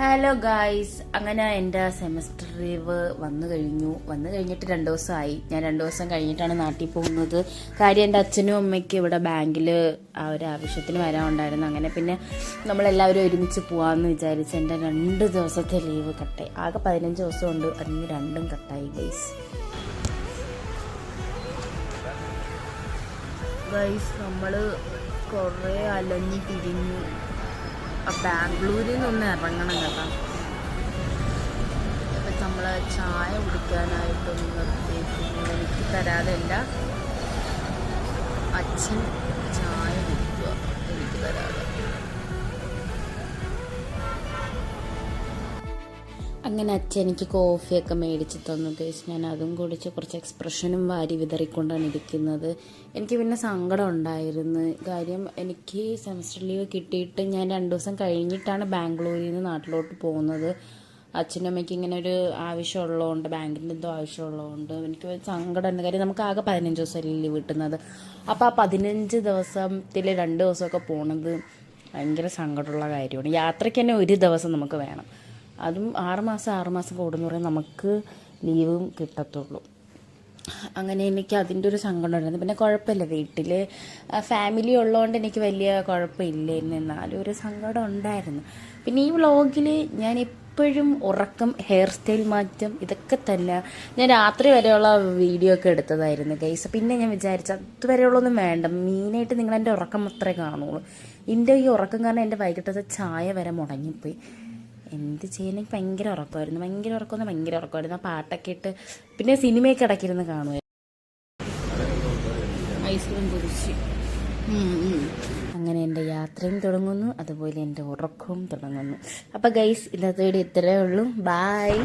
Hello guys, അങ്ങനെ എൻ്റെ semester leave വന്നു കഴിഞ്ഞിട്ട് 2 ദിവസമായി. ഞാൻ 2 ദിവസം കഴിഞ്ഞിട്ടാണ് നാട്ടിൽ പോകുന്നത്. കാര്യം എൻ്റെ അച്ഛനും അമ്മയ്ക്കും ഇവിടെ ബാങ്കിൽ ആ ഒരു ആവശ്യത്തിന് വരാനുണ്ടായിരുന്നു. അങ്ങനെ പിന്നെ നമ്മളെല്ലാവരും ഒരുമിച്ച് പോകാമെന്ന് വിചാരിച്ച് എൻ്റെ 2 ദിവസത്തെ ലീവ് കട്ടായി. ആകെ 15 ദിവസമുണ്ട്, അതിന് 2ഉം കട്ടായി ഗൈസ്. നമ്മൾ കുറേ അലഞ്ഞു തിരിഞ്ഞു. ബാംഗ്ലൂരിൽ നിന്നൊന്ന് ഇറങ്ങണം കേട്ടോ. അപ്പം നമ്മൾ ചായ കുടിക്കാനായിട്ടൊന്ന് നിർത്തിയിരിക്കുന്നു. എനിക്ക് തരാതല്ല, അച്ഛൻ ചായ കുടിക്കുക, എനിക്ക് തരാതെ. അങ്ങനെ അച്ഛൻ എനിക്ക് കോഫിയൊക്കെ മേടിച്ച് തന്നു ഗൈസ്. ഞാൻ അതും കുടിച്ച് കുറച്ച് എക്സ്പ്രഷനും വാരി വിതറിക്കൊണ്ടാണ് ഇരിക്കുന്നത്. എനിക്ക് പിന്നെ സങ്കടം ഉണ്ടായിരുന്നു. കാര്യം എനിക്ക് സെമസ്റ്റർ ലീവ് കിട്ടിയിട്ട് ഞാൻ 2 ദിവസം കഴിഞ്ഞിട്ടാണ് ബാംഗ്ലൂരിൽ നിന്ന് നാട്ടിലോട്ട് പോകുന്നത്. അച്ഛനും അമ്മയ്ക്ക് ഇങ്ങനെ ഒരു ആവശ്യമുള്ളതുകൊണ്ട്, ബാങ്കിൻ്റെ എന്തോ ആവശ്യമുള്ളതുകൊണ്ട് എനിക്ക് സങ്കടമുണ്ട്. കാര്യം നമുക്ക് ആകെ 15 ദിവസം ലീവ് കിട്ടുന്നത്. അപ്പോൾ ആ 15 ദിവസത്തിൽ 2 ദിവസമൊക്കെ പോകുന്നത് ഭയങ്കര സങ്കടമുള്ള കാര്യമാണ്. യാത്രയ്ക്ക് തന്നെ 1 ദിവസം നമുക്ക് വേണം. അതും 6 മാസം കൂടുന്ന പറയാൻ നമുക്ക് ലീവും കിട്ടത്തുള്ളൂ. അങ്ങനെ എനിക്ക് അതിൻ്റെ ഒരു സങ്കടം ഉണ്ടായിരുന്നു. പിന്നെ കുഴപ്പമില്ല, വീട്ടിൽ ഫാമിലി ഉള്ളതുകൊണ്ട് എനിക്ക് വലിയ കുഴപ്പമില്ലായിരുന്നു. എന്നാലും ഒരു സങ്കടം ഉണ്ടായിരുന്നു. പിന്നെ ഈ വ്ളോഗിൽ ഞാൻ എപ്പോഴും ഉറക്കം, ഹെയർ സ്റ്റൈൽ മാറ്റം, ഇതൊക്കെ തന്നെ ഞാൻ രാത്രി വരെയുള്ള വീഡിയോ ഒക്കെ എടുത്തതായിരുന്നു ഗൈസ്. പിന്നെ ഞാൻ വിചാരിച്ചു അതുവരെയുള്ളൊന്നും വേണ്ട, മെയിനായിട്ട് നിങ്ങളെൻ്റെ ഉറക്കം മാത്രമേ കാണുള്ളൂ. എൻ്റെ ഈ ഉറക്കം കാരണം എൻ്റെ വൈകിട്ടത്തെ ചായ വരെ മുടങ്ങിപ്പോയി. എന്ത് ചെയ്യാൻ, എനിക്ക് ഭയങ്കര ഉറക്കമായിരുന്നു. ആ പാട്ടൊക്കെ ഇട്ട് പിന്നെ സിനിമയൊക്കെ ഇടയ്ക്കിരുന്ന് കാണുമായിരുന്നു. ഐസ്ക്രീം കുടിച്ച് അങ്ങനെ എൻ്റെ യാത്രയും തുടങ്ങുന്നു, അതുപോലെ എൻ്റെ ഉറക്കവും തുടങ്ങുന്നു. അപ്പോൾ ഗൈസ്, ഇന്നത്തെ വീഡിയോ ഇത്രയേ ഉള്ളൂ. ബായ്.